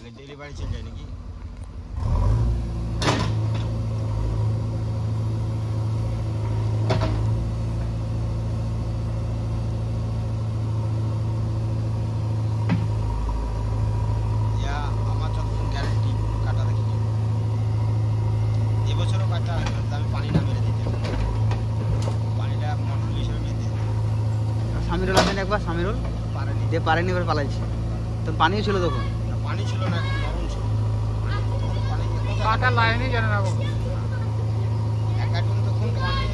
Delivery চলে যায় নাকি? আমার যতক্ষণ গ্যারেন্টি কাটা রাখি এবছরও কাটা আমি পানি না মেরে দিতে পানিটা মন্ডল হিসেবে মেরে দিতে। সামিরুল আসেন একবার, সামিরুল পারেনি দিয়ে পারেনি, এবার পালাইছে। তো পানিও ছিল তখন? পানি ছিল না, নরম ছিল পানি। কাটা লাইনই জানে না গো। একাডুন তখন পানি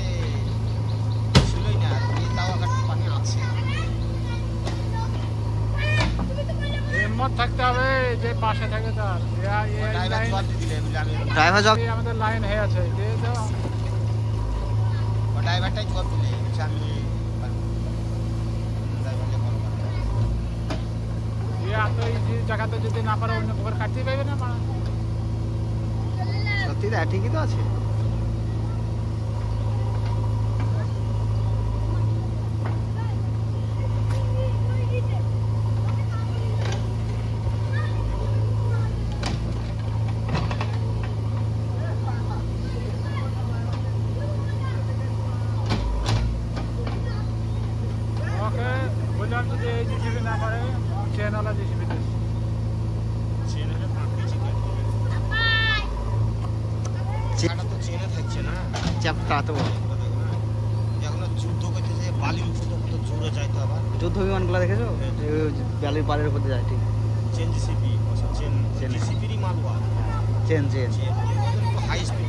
ছিলই না, তাও একাডুন পানি আছে। হিম্মত থাকতে হবে যে পাশে থাকে তার। ড্রাইভার জব আমাদের লাইন হয়ে আছে, ড্রাইভারটাই জব দিলে আমি এত ইজি জায়গাতে যদি না পারে অন্য পুকুর কাটতেই পারবে না। সত্যি তো ঠিকই তো আছে। ওকে বললাম যদি এই জিসিবি না পারে চেনওয়ালা জিসিবি চেনে থাকছে না, চ্যাপ্টা তো যখন যুদ্ধ করতেছে বালির উপর কত জোরে যাইতো। আবার যুদ্ধ বিমানগুলো দেখেছো, বালির পাড়ের উপর যায়। ঠিক চেন জিসিপি, চেন জিসিপিরই মালওয়া, চেন চেন হাই স্পিড